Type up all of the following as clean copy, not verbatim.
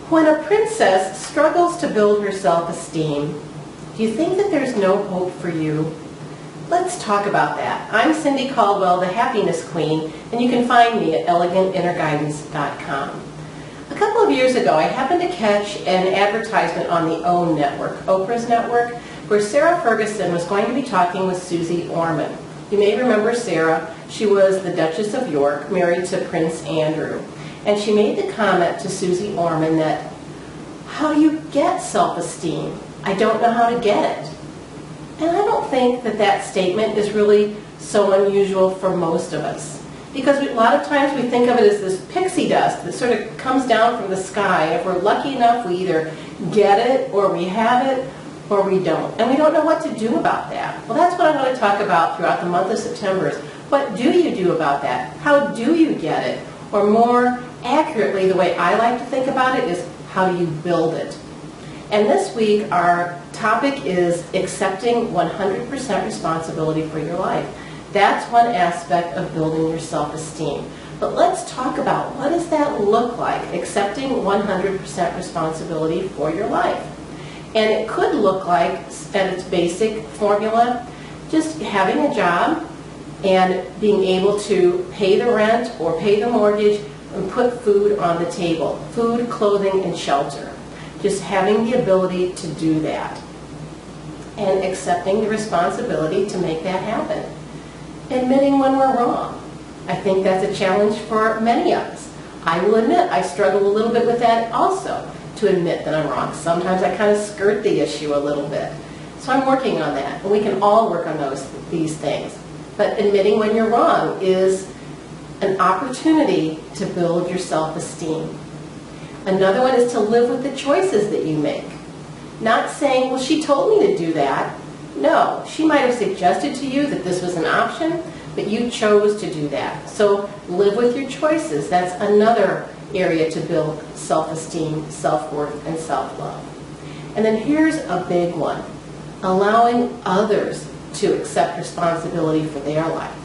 When a princess struggles to build her self-esteem, do you think that there's no hope for you? Let's talk about that. I'm Cindy Caldwell, the Happiness Queen, and you can find me at elegantinnerguidance.com. A couple of years ago, I happened to catch an advertisement on the OWN network, Oprah's network, where Sarah Ferguson was going to be talking with Susie Orman. You may remember Sarah. She was the Duchess of York, married to Prince Andrew. And she made the comment to Susie Orman that, how do you get self-esteem? I don't know how to get it. And I don't think that that statement is really so unusual for most of us. Because a lot of times we think of it as this pixie dust that sort of comes down from the sky. If we're lucky enough, we either get it, or we have it, or we don't. And we don't know what to do about that. Well, that's what I want to talk about throughout the month of September is, what do you do about that? How do you get it? Or more accurately, the way I like to think about it is, how do you build it? And this week, our topic is accepting 100% responsibility for your life. That's one aspect of building your self-esteem. But let's talk about, what does that look like, accepting 100% responsibility for your life? And it could look like, at its basic formula, just having a job and being able to pay the rent or pay the mortgage and put food on the table. Food, clothing, and shelter. Just having the ability to do that. And accepting the responsibility to make that happen. Admitting when we're wrong. I think that's a challenge for many of us. I will admit I struggle a little bit with that also, to admit that I'm wrong. Sometimes I kind of skirt the issue a little bit. So I'm working on that, and we can all work on these things. But admitting when you're wrong is an opportunity to build your self-esteem. Another one is to live with the choices that you make. Not saying, well, she told me to do that. No, she might have suggested to you that this was an option, but you chose to do that. So live with your choices. That's another area to build self-esteem, self-worth, and self-love. And then here's a big one, allowing others to accept responsibility for their life.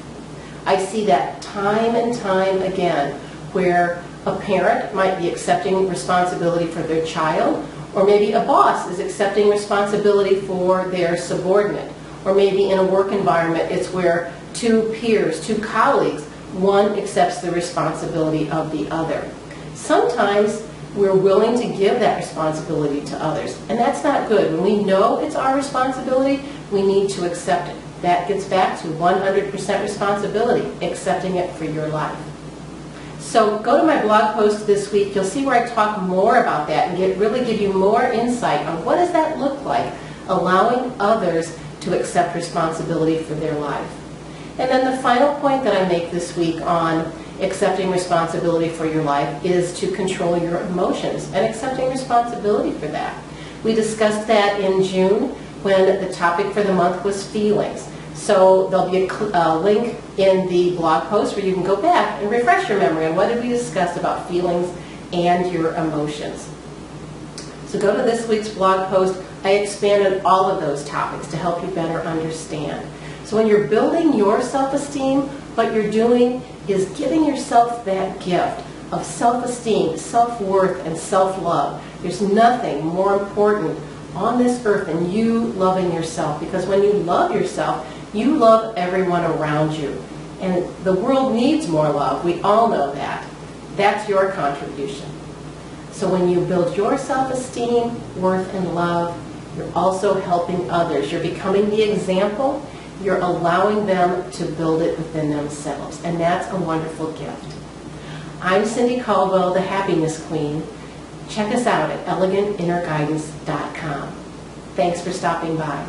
I see that time and time again, where a parent might be accepting responsibility for their child, or maybe a boss is accepting responsibility for their subordinate. Or maybe in a work environment, it's where two peers, two colleagues, one accepts the responsibility of the other. Sometimes we're willing to give that responsibility to others, and that's not good. When we know it's our responsibility, we need to accept it. That gets back to 100% responsibility, accepting it for your life. So go to my blog post this week. You'll see where I talk more about that and really give you more insight on what does that look like, allowing others to accept responsibility for their life. And then the final point that I make this week on accepting responsibility for your life is to control your emotions and accepting responsibility for that. We discussed that in June when the topic for the month was feelings. So there'll be a link in the blog post where you can go back and refresh your memory on what did we discuss about feelings and your emotions. So go to this week's blog post. I expanded all of those topics to help you better understand. So when you're building your self-esteem, what you're doing is giving yourself that gift of self-esteem, self-worth, and self-love. There's nothing more important on this earth than you loving yourself, because when you love yourself, you love everyone around you. And the world needs more love. We all know that. That's your contribution. So when you build your self-esteem, worth, and love, you're also helping others. You're becoming the example. You're allowing them to build it within themselves. And that's a wonderful gift. I'm Cindy Caldwell, the Happiness Queen. Check us out at elegantinnerguidance.com. Thanks for stopping by.